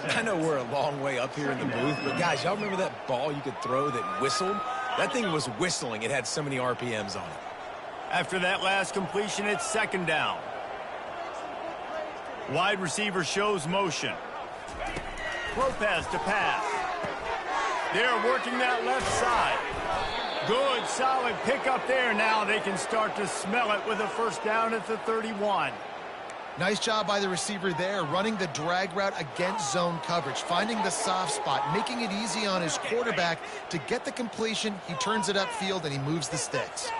I know we're a long way up here in the booth, but guys, y'all remember that ball you could throw that whistled? That thing was whistling. It had so many RPMs on it. After that last completion, it's 2nd down. Wide receiver shows motion. Lopez to pass. They're working that left side. Good, solid pickup there. Now they can start to smell it with a 1st down at the 31. Nice job by the receiver there, running the drag route against zone coverage, finding the soft spot, making it easy on his quarterback to get the completion. He turns it upfield, and he moves the sticks.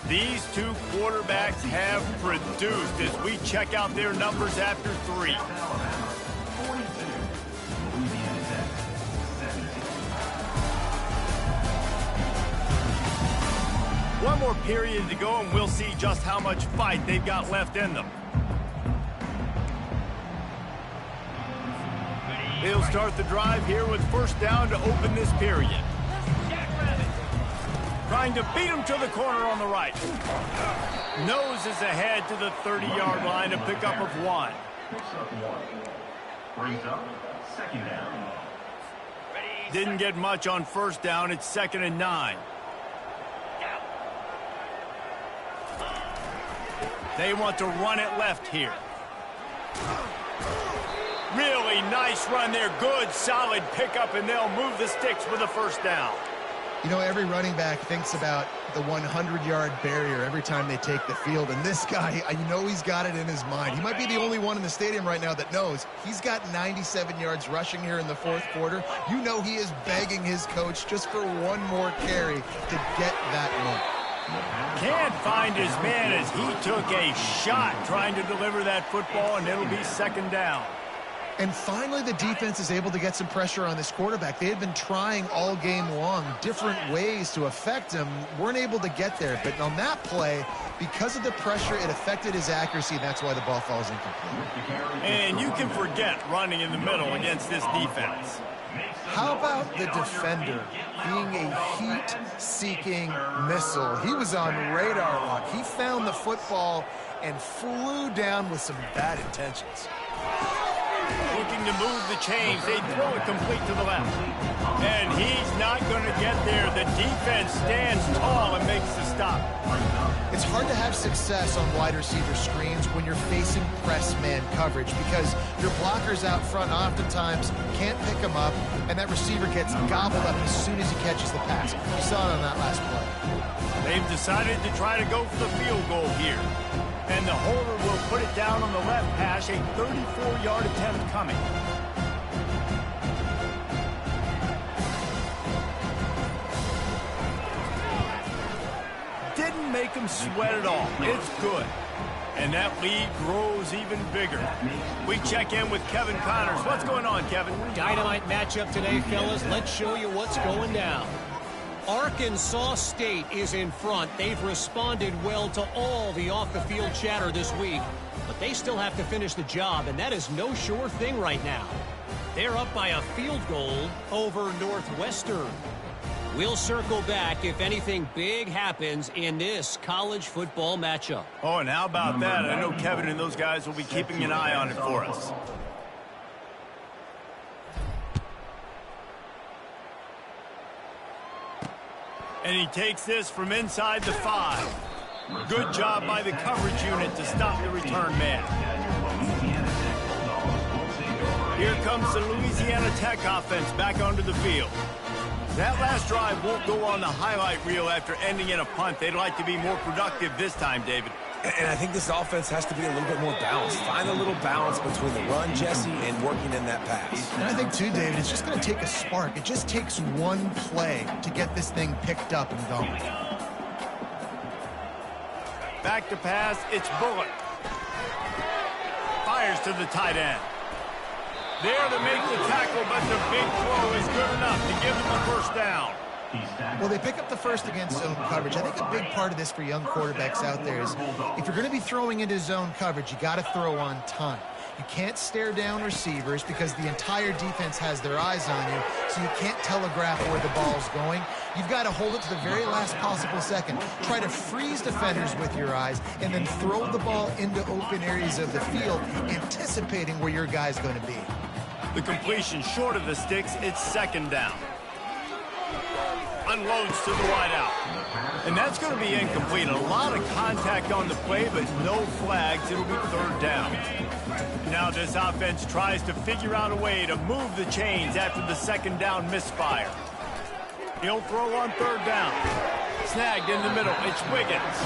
These two quarterbacks have produced as we check out their numbers after 3. One more period to go, and we'll see just how much fight they've got left in them. They'll start the drive here with 1st down to open this period. Trying to beat him to the corner on the right. Noses ahead to the 30-yard line, a pickup of 1. Brings up 2nd down. Didn't get much on 1st down. It's 2nd and 9. They want to run it left here. Really nice run there. Good, solid pickup, and they'll move the sticks with a 1st down. You know, every running back thinks about the 100-yard barrier every time they take the field, and this guy, you know he's got it in his mind. He might be the only one in the stadium right now that knows he's got 97 yards rushing here in the 4th quarter. You know he is begging his coach just for one more carry to get that one. Can't find his man as he took a shot trying to deliver that football, and it'll be 2nd down. And finally, the defense is able to get some pressure on this quarterback. They had been trying all game long different ways to affect him, weren't able to get there. But on that play, because of the pressure, it affected his accuracy, and that's why the ball falls incomplete. And you can forget running in the middle against this defense. How about the defender being a heat-seeking missile? He was on radar lock. He found the football and flew down with some bad intentions. Looking to move the chains. They throw it complete to the left. And he's not going to get there. The defense stands tall and makes the stop. It's hard to have success on wide receiver screens when you're facing press man coverage because your blockers out front oftentimes can't pick him up, and that receiver gets gobbled up as soon as he catches the pass. You saw it on that last play. They've decided to try to go for the field goal here. And the holder will put it down on the left hash, a 34-yard attempt coming. Didn't make him sweat at all. It's good. And that lead grows even bigger. We check in with Kevin Connors. What's going on, Kevin? Dynamite matchup today, fellas. Let's show you what's going down. Arkansas State is in front. They've responded well to all the off-the-field chatter this week, but they still have to finish the job, and that is no sure thing right now. They're up by a field goal over Northwestern. We'll circle back if anything big happens in this college football matchup. Oh, and how about that? I know Kevin and those guys will be keeping an eye on it for us. And he takes this from inside the 5. Good job by the coverage unit to stop the return man. Here comes the Louisiana Tech offense back onto the field. That last drive won't go on the highlight reel after ending in a punt. They'd like to be more productive this time, David. And I think this offense has to be a little bit more balanced. Find a little balance between the run, Jesse, and working in that pass. And I think, too, David, it's just going to take a spark. It just takes one play to get this thing picked up and going. Back to pass, it's Bullock. Fires to the tight end. There to make the tackle, but the big throw is good enough to give them the first down. Well, they pick up the first against zone coverage. I think a big part of this for young quarterbacks out there is if you're going to be throwing into zone coverage, you got to throw on time. You can't stare down receivers because the entire defense has their eyes on you, so you can't telegraph where the ball's going. You've got to hold it to the very last possible second. Try to freeze defenders with your eyes and then throw the ball into open areas of the field, anticipating where your guy's going to be. The completion short of the sticks, it's second down. Unloads to the wideout. And that's going to be incomplete. A lot of contact on the play, but no flags. It'll be third down. Now this offense tries to figure out a way to move the chains after the second down misfire. He'll throw on third down. Snagged in the middle. It's Wiggins.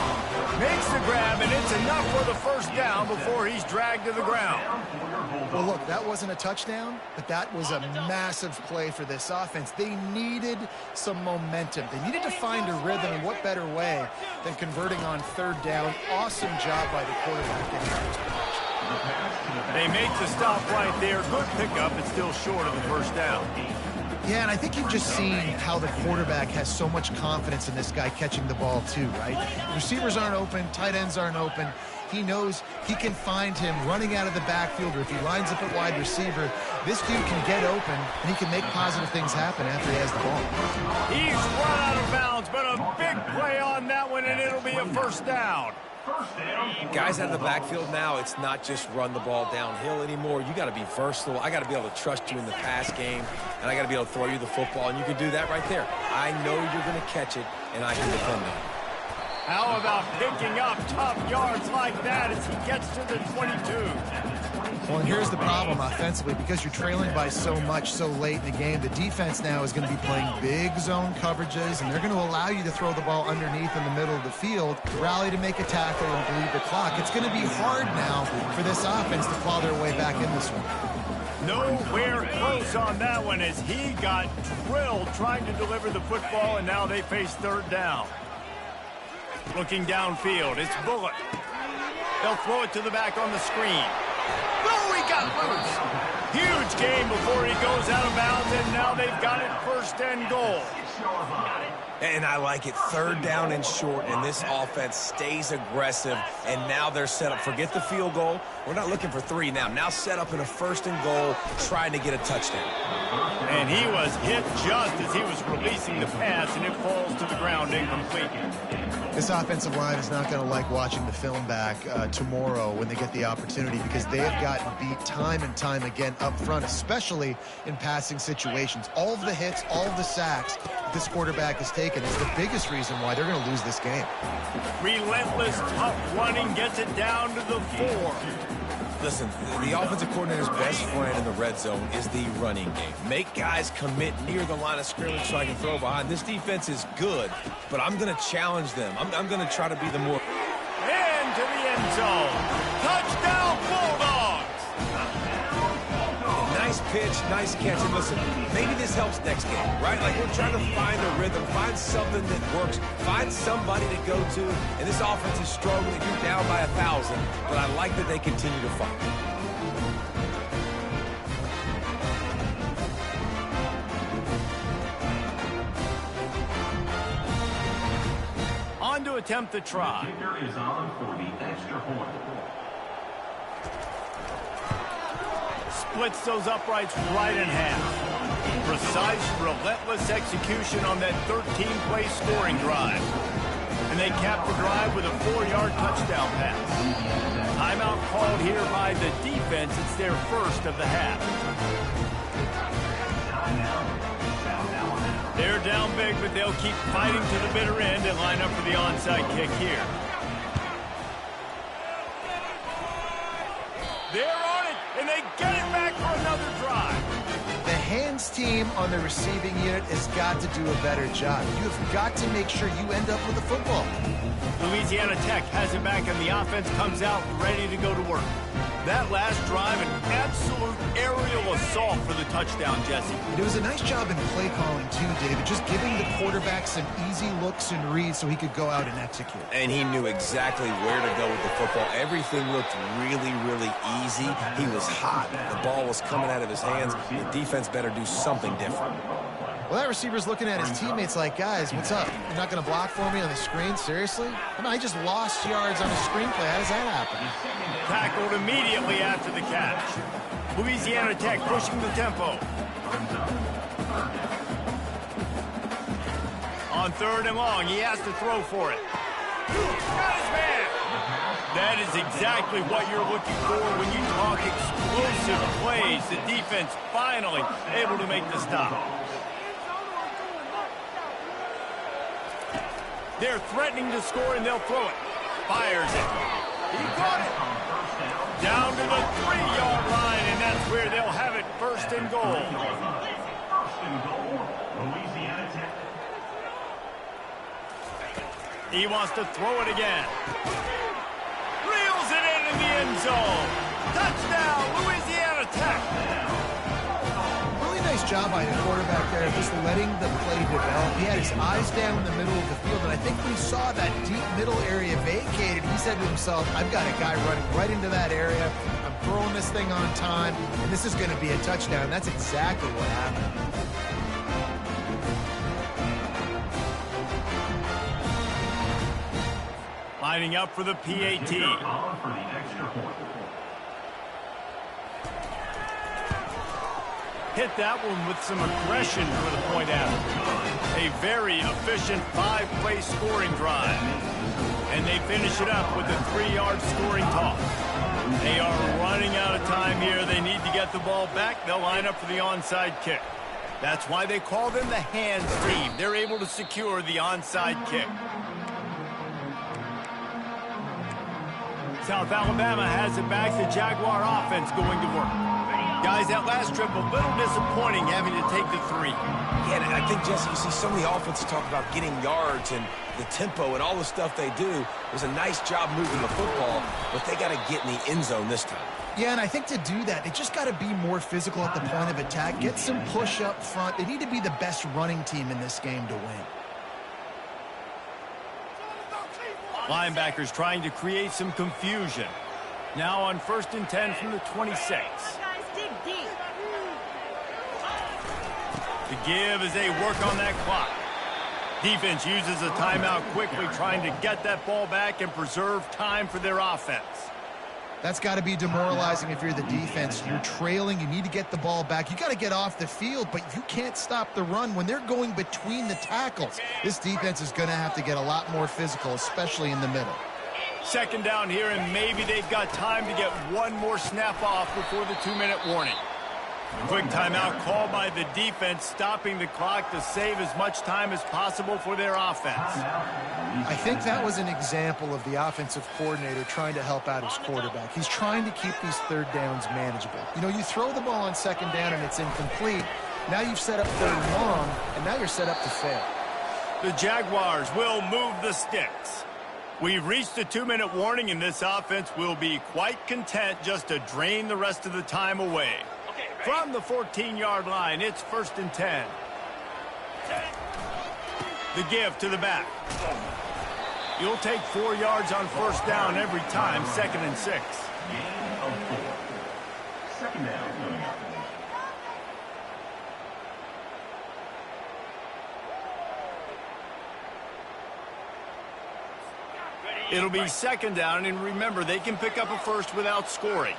Makes the grab, and it's enough for the first down before he's dragged to the ground. Well, look, that wasn't a touchdown, but that was a massive play for this offense. They needed some momentum. They needed to find a rhythm, and what better way than converting on third down. Awesome job by the quarterback getting out his production. They make the stop right there. Good pickup. It's still short of the first down. Yeah, and I think you've just seen how the quarterback has so much confidence in this guy catching the ball too, right? Receivers aren't open, tight ends aren't open. He knows he can find him running out of the backfield, or if he lines up at wide receiver, this dude can get open, and he can make positive things happen after he has the ball. He's run out of bounds, but a big play on that one, and it'll be a first down. Guys out of the backfield now, it's not just run the ball downhill anymore. You got to be versatile. I got to be able to trust you in the pass game, and I got to be able to throw you the football, and you can do that right there. I know you're going to catch it, and I can defend it. How about picking up tough yards like that as he gets to the 22? Well, and here's the problem offensively. Because you're trailing by so much so late in the game, the defense now is going to be playing big zone coverages, and they're going to allow you to throw the ball underneath in the middle of the field, rally to make a tackle, and bleed the clock. It's going to be hard now for this offense to claw their way back in this one. Nowhere close on that one as he got drilled trying to deliver the football, and now they face third down. Looking downfield, it's Bullock. They'll throw it to the back on the screen. Oh, he got loose. Huge gain before he goes out of bounds, and now they've got it 1st and goal. And I like it. 3rd down and short, and this offense stays aggressive, and now they're set up. Forget the field goal. We're not looking for 3 now. Now set up in a 1st and goal, trying to get a touchdown. And he was hit just as he was releasing the pass, and it falls to the ground incomplete. This offensive line is not going to like watching the film back tomorrow when they get the opportunity, because they have gotten beat time and time again up front, especially in passing situations. All of the hits, all of the sacks that this quarterback has taken is the biggest reason why they're going to lose this game. Relentless, tough running gets it down to the 4. Listen, the offensive coordinator's best friend in the red zone is the running game. Make guys commit near the line of scrimmage so I can throw behind. This defense is good, but I'm going to challenge them. I'm going to try to be the more... Into the end zone. Touchdown, Bulldogs! Nice pitch, nice catch. And listen, maybe this helps next game, right? Like, we're trying to find a rhythm, find something that works, find somebody to go to. And this offense is struggling. You're down by 1,000, but I like that they continue to fight. On to attempt the try. Kicker is on for the extra point. Splits those uprights right in half. Precise, relentless execution on that 13-play scoring drive. And they cap the drive with a 4-yard touchdown pass. Timeout called here by the defense. It's their 1st of the half. They're down big, but they'll keep fighting to the bitter end and line up for the onside kick here. They're on it, and they get it back for another drive. The hands team on the receiving unit has got to do a better job. You have got to make sure you end up with the football. Louisiana Tech has it back, and the offense comes out ready to go to work. That last drive, an absolute aerial assault for the touchdown, Jesse. It was a nice job in play calling, too, David, just giving the quarterback some easy looks and reads so he could go out and execute. And he knew exactly where to go with the football. Everything looked really, really easy. He was hot. The ball was coming out of his hands. The defense better do something different. Well, that receiver's looking at his teammates like, guys, what's up? You're not going to block for me on the screen? Seriously? I mean, I just lost yards on a screenplay. How does that happen? Tackled immediately after the catch. Louisiana Tech pushing the tempo. On 3rd and long, he has to throw for it. Got his man. That is exactly what you're looking for when you talk explosive plays. The defense finally able to make the stop. They're threatening to score, and they'll throw it. Fires it. He caught it. Down to the 3-yard line, and that's where they'll have it 1st and goal. 1st and goal, Louisiana Tech. He wants to throw it again. Reels it in the end zone. Touchdown, Louisiana Tech. Really nice job by the quarterback there, just letting the play develop. He had his eyes down in the middle of the field, and I think when he saw that deep middle area vacated, he said to himself, I've got a guy running right into that area. I'm throwing this thing on time, and this is going to be a touchdown. That's exactly what happened. Lining up for the PAT. On for the extra point. Hit that one with some aggression for the point out. A very efficient 5-play scoring drive. And they finish it up with a 3-yard scoring toss. They are running out of time here. They need to get the ball back. They'll line up for the onside kick. That's why they call them the hands team. They're able to secure the onside kick. South Alabama has it back. The Jaguar offense going to work. Guys, that last trip, a little disappointing having to take the 3. Yeah, and I think, Jesse, you see so many offenses talk about getting yards and the tempo and all the stuff they do. It was a nice job moving the football, but they got to get in the end zone this time. Yeah, and I think to do that, they just got to be more physical at the point of attack, get some push up front. They need to be the best running team in this game to win. Linebackers trying to create some confusion. Now on 1st and 10 from the 26. Guys, dig deep. to give as they work on that clock. Defense uses a timeout quickly, trying to get that ball back and preserve time for their offense. That's got to be demoralizing if you're the defense. You're trailing. You need to get the ball back. You got to get off the field, but you can't stop the run when they're going between the tackles. This defense is going to have to get a lot more physical, especially in the middle. Second down here, and maybe they've got time to get one more snap off before the 2-minute warning. Quick timeout called by the defense, stopping the clock to save as much time as possible for their offense. I think that was an example of the offensive coordinator trying to help out his quarterback. He's trying to keep these third downs manageable. You know, you throw the ball on second down and it's incomplete. Now you've set up third and long, and now you're set up to fail. The Jaguars will move the sticks. We've reached the 2-minute warning, and this offense will be quite content just to drain the rest of the time away. From the 14-yard line, it's 1st and 10. The give to the back. You'll take 4 yards on first down every time, 2nd and 6. Gain of 4. Second down coming up. It'll be 2nd down, and remember, they can pick up a first without scoring.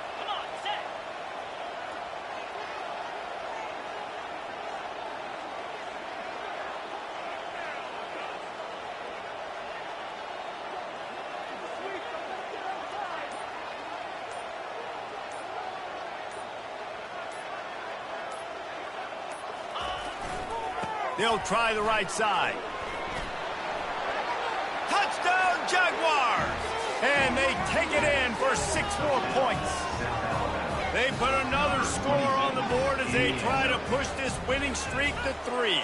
They'll try the right side. Touchdown, Jaguars! And they take it in for 6 more points. They put another score on the board as they try to push this winning streak to 3.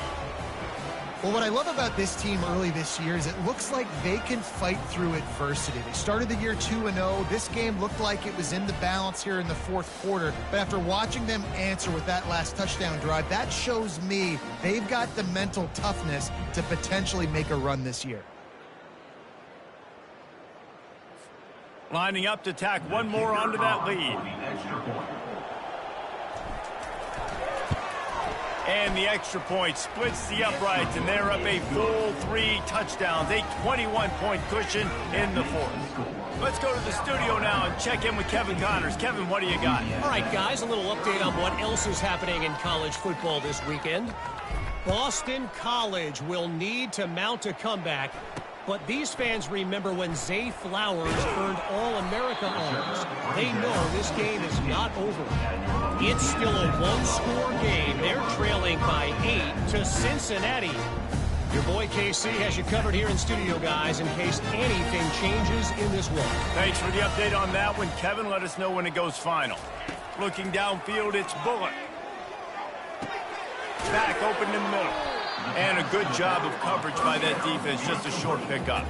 Well, what I love about this team early this year is it looks like they can fight through adversity. They started the year 2-0. This game looked like it was in the balance here in the 4th quarter. But after watching them answer with that last touchdown drive, that shows me they've got the mental toughness to potentially make a run this year. Lining up to tack one more onto that lead. And the extra point splits the uprights, and they're up a full 3 touchdowns, a 21-point cushion in the 4th. Let's go to the studio now and check in with Kevin Connors. Kevin, what do you got? All right, guys, a little update on what else is happening in college football this weekend. Boston College will need to mount a comeback, but these fans remember when Zay Flowers earned All-America honors. They know this game is not over. It's still a one-score game. They're trailing by 8 to Cincinnati. Your boy KC has you covered here in studio, guys, in case anything changes in this one. Thanks for the update on that one, Kevin. Let us know when it goes final. Looking downfield, it's Bullock. Back open in the middle. And a good job of coverage by that defense, just a short pickup.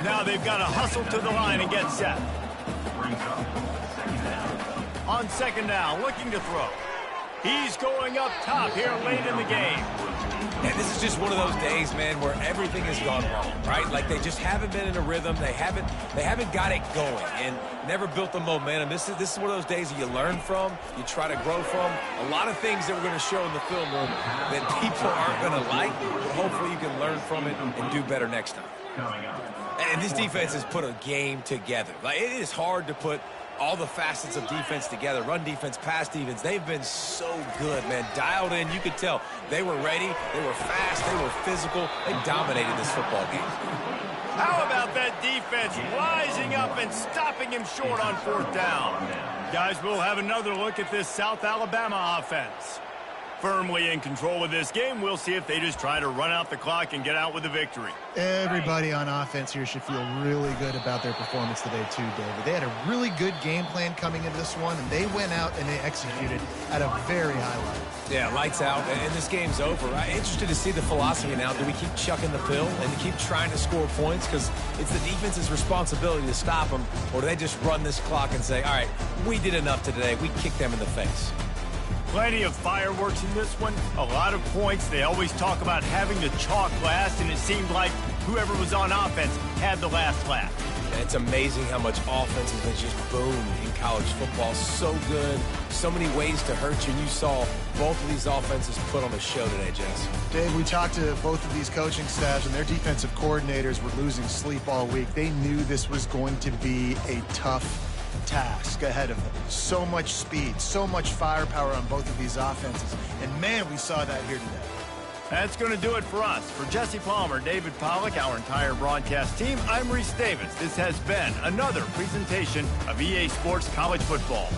Now they've got to hustle to the line and get set. On 2nd down, looking to throw. He's going up top here late in the game. And this is just one of those days, man, where everything has gone wrong, right? Like they just haven't been in a rhythm. They haven't got it going and never built the momentum. This is one of those days that you learn from, you try to grow from. A lot of things that we're going to show in the film room that people aren't going to like, but hopefully you can learn from it and do better next time. And this defense has put a game together. Like it is hard to put all the facets of defense together. Run defense, pass defense. They've been so good, man. Dialed in. You could tell they were ready. They were fast. They were physical. They dominated this football game. How about that defense rising up and stopping him short on 4th down? Guys, we'll have another look at this South Alabama offense. Firmly in control of this game. We'll see if they just try to run out the clock and get out with a victory. Everybody on offense here should feel really good about their performance today too, David. They had a really good game plan coming into this one, and they went out and they executed at a very high level. Yeah, lights out, and this game's over. I'm interested to see the philosophy now. Do we keep chucking the pill and keep trying to score points? Because it's the defense's responsibility to stop them, or do they just run this clock and say, all right, we did enough today. We kicked them in the face. Plenty of fireworks in this one. A lot of points. They always talk about having the chalk last, and it seemed like whoever was on offense had the last laugh. And it's amazing how much offense has been just boomed in college football. So good, so many ways to hurt you, and you saw both of these offenses put on a show today, Jess. Dave, we talked to both of these coaching staffs, and their defensive coordinators were losing sleep all week. They knew this was going to be a tough task ahead of them. So much speed, so much firepower on both of these offenses. And man, we saw that here today. That's going to do it for us. For Jesse Palmer, David Pollack, our entire broadcast team, I'm Reese Davis. This has been another presentation of EA Sports College Football.